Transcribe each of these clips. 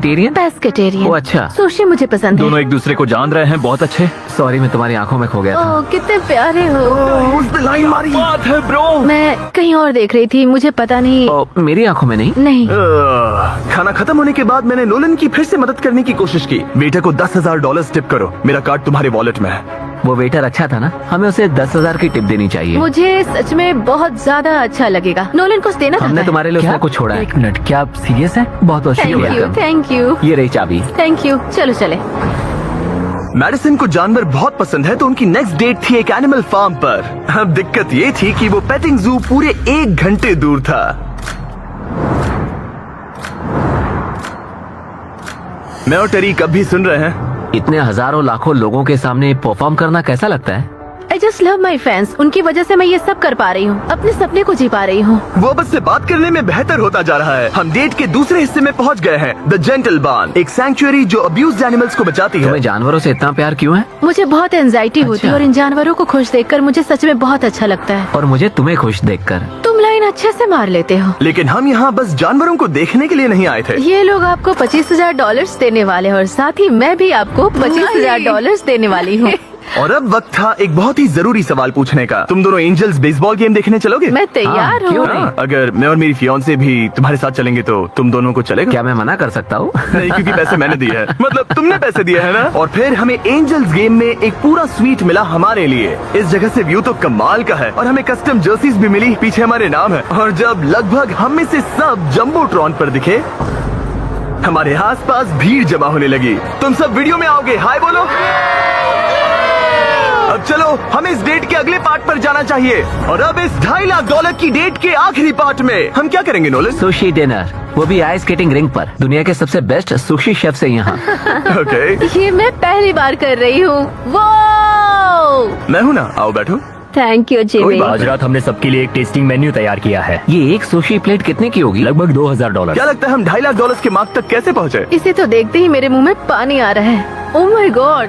Vegetarian? Pescatarian. ओ अच्छा, sushi मुझे पसंद है। दोनों एक दूसरे को जान रहे हैं, बहुत अच्छे। सॉरी मैं तुम्हारी आंखों में खो गया था। ओह कितने प्यारे हो। उसने लाइन मारी। बात है ब्रो। मैं कहीं और देख रही थी, मुझे पता नहीं। ओ, मेरी आंखों में नहीं। नहीं। खाना खत्म होने के बाद मैंने नोलन की फिर से मदद करने की कोशिश की। बेटे को $10,000 टिप करो, मेरा कार्ड तुम्हारे वॉलेट में है। वो वेटर अच्छा था ना, हमें उसे 10,000 की टिप देनी चाहिए। मुझे सच में बहुत ज्यादा अच्छा लगेगा। नोलन कुछ देना हमने चाहता है। तुम्हारे लिए उसने कुछ छोड़ा है। एक मिनट, क्या आप सीरियस हैं? बहुत बहुत थैंक यू, शुक्रिया। थैंक यू, ये रही चाबी। Thank you. चलो चले। मैडिसन को जानवर बहुत पसंद है, तो उनकी नेक्स्ट डेट थी एक एनिमल फार्म पर। अब दिक्कत ये थी कि वो पेटिंग जू पूरे 1 घंटे दूर था। मैं और टेरी कब भी सुन रहे हैं। इतने हजारों लाखों लोगों के सामने परफॉर्म करना कैसा लगता है? I just love my fans. उनकी वजह से मैं ये सब कर पा रही हूँ, अपने सपने को जी पा रही हूँ। वो बस से बात करने में बेहतर होता जा रहा है। हम डेट के दूसरे हिस्से में पहुंच गए हैं, द जेंटल बार्न, एक सैंक्चुअरी जो अब्यूज्ड एनिमल्स को बचाती है। तुम्हें जानवरों से इतना प्यार क्यों है? मुझे बहुत एंजाइटी होती है अच्छा। और इन जानवरों को खुश देखकर मुझे सच में बहुत अच्छा लगता है। और मुझे तुम्हें खुश देखकर। तुम लाइन अच्छे से मार लेते हो। लेकिन हम यहाँ बस जानवरों को देखने के लिए नहीं आए थे। ये लोग आपको $25,000 देने वाले हैं और साथ ही मैं भी आपको $25,000 देने वाली हूँ। और अब वक्त था एक बहुत ही जरूरी सवाल पूछने का। तुम दोनों एंजल्स बेसबॉल गेम देखने चलोगे? मैं तैयार हाँ, क्यों हूँ। नहीं? अगर मैं और मेरी फियांसे भी तुम्हारे साथ चलेंगे तो तुम दोनों को चलेगा? क्या मैं मना कर सकता हूँ? नहीं, क्योंकि पैसे मैंने दिए हैं। मतलब तुमने पैसे दिए हैं ना। और फिर हमें एंजल्स गेम में एक पूरा स्वीट मिला हमारे लिए। इस जगह से व्यू तो कमाल का है और हमें कस्टम जर्सीज भी मिली, पीछे हमारे नाम है। और जब लगभग हम में से सब जंबोट्रॉन पर दिखे, हमारे आसपास भीड़ जमा होने लगी। तुम सब वीडियो में आओगे, हाय बोलो। अब चलो, हमें इस डेट के अगले पार्ट पर जाना चाहिए। और अब इस $2.5 लाख की डेट के आखिरी पार्ट में हम क्या करेंगे नोलन? सुशी डिनर, वो भी आइस स्केटिंग रिंग पर, दुनिया के सबसे बेस्ट सुशी शेफ से यहाँ। ओके, ये मैं पहली बार कर रही हूँ। वो मैं हूँ ना, आओ बैठो। थैंक यू कोई जिमी। बात आज रात हमने सबके लिए एक टेस्टिंग मेन्यू तैयार किया है। ये एक सुशी प्लेट कितने की होगी? लगभग $2,000। क्या लगता है हम $2.5 लाख के मार्क तक कैसे पहुँचे? इसे तो देखते ही मेरे मुंह में पानी आ रहा है। ओह माय गॉड,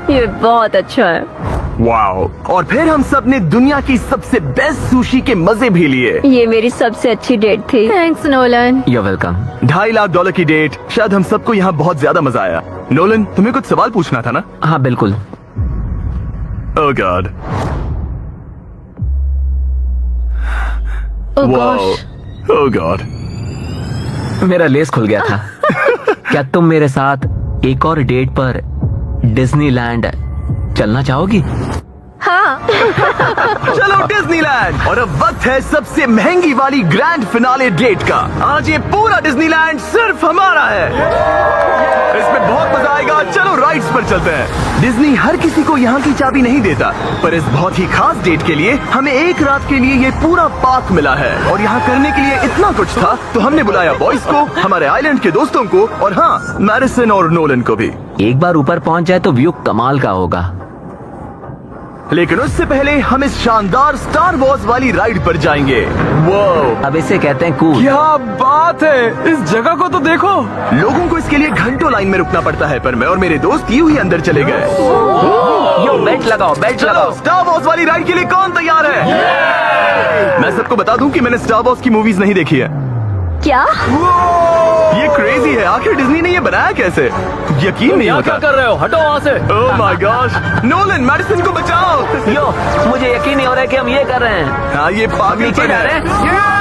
ये बहुत अच्छा है। वाओ। और फिर हम सब ने दुनिया की सबसे बेस्ट सुशी के मजे भी लिए। ये मेरी सबसे अच्छी डेट थी। Thanks Nolan. You're welcome। $2.5 lakh की डेट, शायद हम सबको यहाँ बहुत ज्यादा मजा आया। नोलन, तुम्हें कुछ सवाल पूछना था ना? हाँ बिल्कुल। ओह गॉड, ओह वाओ, गॉश, ओह गॉड। मेरा लेस खुल गया था। क्या तुम मेरे साथ एक और डेट पर डिज्नीलैंड चलना चाहोगी? हाँ। चलो डिज्नीलैंड। और अब वक्त है सबसे महंगी वाली ग्रैंड फिनाले डेट का। आज ये पूरा डिज्नीलैंड सिर्फ हमारा है। इसमें बहुत मजा आएगा। चलो राइड्स पर चलते हैं। डिज्नी हर किसी को यहाँ की चाबी नहीं देता, पर इस बहुत ही खास डेट के लिए हमें एक रात के लिए ये पूरा पार्क मिला है। और यहाँ करने के लिए इतना कुछ था, तो हमने बुलाया बॉयज को, हमारे आइलैंड के दोस्तों को, और हाँ, मैडिसन और नोलन को भी। एक बार ऊपर पहुंच जाए तो व्यू कमाल का होगा। लेकिन उससे पहले हम इस शानदार स्टार वॉर्स वाली राइड पर जाएंगे। वो अब इसे कहते हैं कूल। क्या बात है, इस जगह को तो देखो। लोगों को इसके लिए घंटों लाइन में रुकना पड़ता है, पर मैं और मेरे दोस्त यूं ही अंदर चले गए। यो बेल्ट लगाओ, बेल्ट चलो, लगाओ। स्टार वॉर्स वाली राइड के लिए कौन तैयार है? मैं सबको बता दूं कि मैंने स्टार वॉर्स की मूवीज नहीं देखी है। क्या? ये क्रेजी है, आखिर डिज्नी ने ये बनाया कैसे? यकीन नहीं होता। कर रहे हो? हटो वहाँ से। Oh my gosh, Nolan, Madison को बचाओ। यो, मुझे यकीन नहीं हो रहा है कि हम ये कर रहे हैं। हाँ, ये पागल नीचे जा रहे हैं।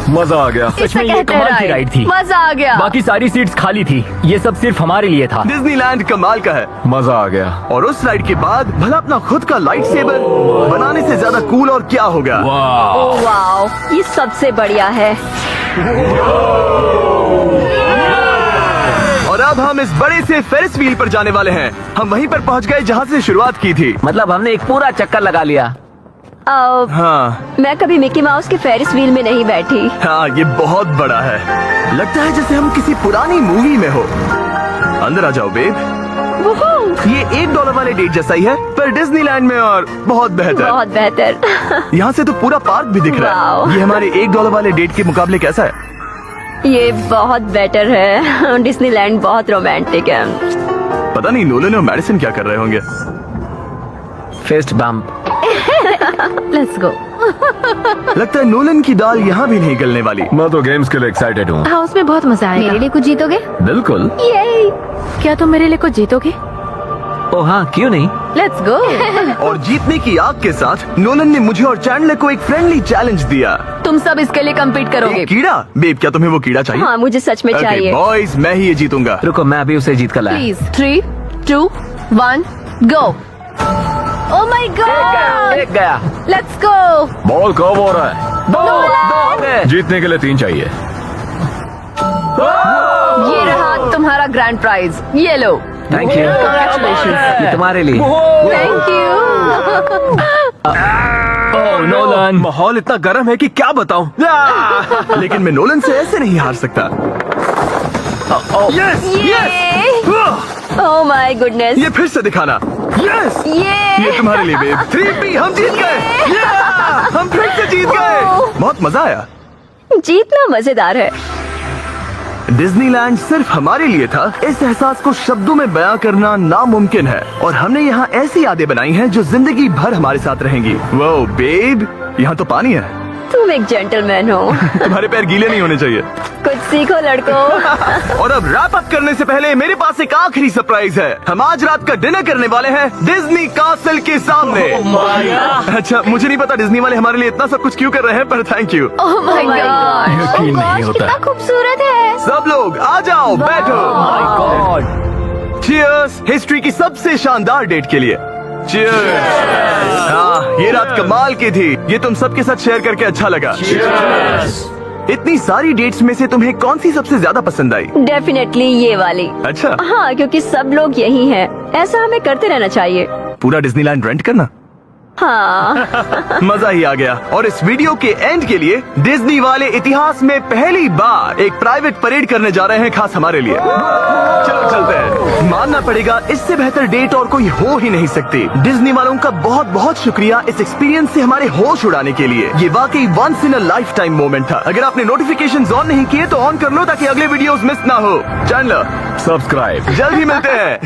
मजा आ गया। सच में ये कहते कमाल की हैं राइड थी। मजा आ गया। बाकी सारी सीट्स खाली थी, ये सब सिर्फ हमारे लिए था। डिज्नीलैंड कमाल का है, मजा आ गया। और उस राइड के बाद भला अपना खुद का लाइट सेबर बनाने से ज्यादा कूल और क्या होगा? ओह वाओ, ये सबसे बढ़िया है। और अब हम इस बड़े से फेरिस व्हील पर जाने वाले हैं। हम वहीं पर पहुंच गए जहां से शुरुआत की थी। मतलब हमने एक पूरा चक्कर लगा लिया। हाँ मैं कभी मिकी माउस के फेरिस व्हील में नहीं बैठी। हाँ, ये बहुत बड़ा है। लगता है जैसे हम किसी पुरानी मूवी में हो। अंदर आ जाओ बेब। ये $1 वाले डेट जैसा ही है, पर डिज्नीलैंड में और बहुत बेहतर। बहुत बेहतर। यहाँ से तो पूरा पार्क भी दिख रहा है। वाओ। ये हमारे $1 वाले डेट के मुकाबले कैसा है? ये बहुत बेटर है। डिज्नीलैंड बहुत रोमांटिक है। पता नहीं नोलन और मैडिसन क्या कर रहे होंगे। Fist bump. Let's go. लगता है नोलन की दाल यहाँ भी नहीं गलने वाली। मैं तो गेम्स के लिए एक्साइटेड हूँ। हाँ उसमें बहुत मजा आएगा। मेरे लिए कुछ जीतोगे? बिल्कुल। ये क्या तुम मेरे लिए कुछ जीतोगे? ओ हाँ, क्यों नहीं। Let's go. और जीतने की आग के साथ नोलन ने मुझे और चैंडलर को एक फ्रेंडली चैलेंज दिया। तुम सब इसके लिए कम्पीट करोगे। एक कीड़ा? बेब क्या तुम्हें वो कीड़ा चाहिए? हाँ मुझे सच में Okay, चाहिए। बॉयज मैं ही ये जीतूंगा। रुको, मैं अभी उसे जीत कर लाया। Please 3, 2, 1 go. Oh my God, एक गया। Let's go. बॉल कब हो रहा है? दो हो गए। जीतने के लिए 3 चाहिए। ये रहा तुम्हारा ग्रैंड प्राइज, ये लो। Thank you. Congratulations. ये तुम्हारे लिए। Thank you. Oh Nolan. माहौल इतना गर्म है कि क्या बताऊं। लेकिन मैं नोलन से ऐसे नहीं हार सकता। Yes yes. Oh my goodness. ये फिर से दिखाना। यस ये तुम्हारे लिए बेब। 3P हम जीत गए। हम फिर से जीत गए। बहुत मजा आया। जीतना मजेदार है। डिज्नीलैंड सिर्फ हमारे लिए था। इस एहसास को शब्दों में बयां करना नामुमकिन है और हमने यहाँ ऐसी यादें बनाई हैं जो जिंदगी भर हमारे साथ रहेंगी। वो बेब, यहाँ तो पानी है। तुम एक जेंटलमैन हो। तुम्हारे पैर गीले नहीं होने चाहिए। कुछ सीखो लड़कों। और अब रैप अप करने से पहले मेरे पास एक आखिरी सरप्राइज है। हम आज रात का डिनर करने वाले हैं डिज्नी कासल के सामने। अच्छा मुझे नहीं पता डिज्नी वाले हमारे लिए इतना सब कुछ क्यों कर रहे हैं, पर thank you. Oh my God, यकीन नहीं होता। कितना खूबसूरत है। सब लोग आ जाओ, बैठो। गॉड। चीयर्स हिस्ट्री की सबसे शानदार डेट के लिए। चीयर्स। हाँ ये रात कमाल की थी। ये तुम सबके साथ शेयर करके अच्छा लगा। इतनी सारी डेट्स में से तुम्हें कौन सी सबसे ज्यादा पसंद आई? डेफिनेटली ये वाली। अच्छा हाँ क्योंकि सब लोग यही हैं। ऐसा हमें करते रहना चाहिए। पूरा डिज्नीलैंड रेंट करना। हाँ मजा ही आ गया। और इस वीडियो के एंड के लिए डिज्नी वाले इतिहास में पहली बार एक प्राइवेट परेड करने जा रहे हैं, खास हमारे लिए। चलो चलते हैं। मानना पड़ेगा इससे बेहतर डेट और कोई हो ही नहीं सकती। डिज्नी वालों का बहुत बहुत शुक्रिया इस एक्सपीरियंस से हमारे होश उड़ाने के लिए। ये वाकई once in a lifetime moment था। अगर आपने नोटिफिकेशंस ऑन नहीं किए तो ऑन कर लो ताकि अगले वीडियोस मिस ना हो। Channel subscribe. जल्द ही मिलते हैं।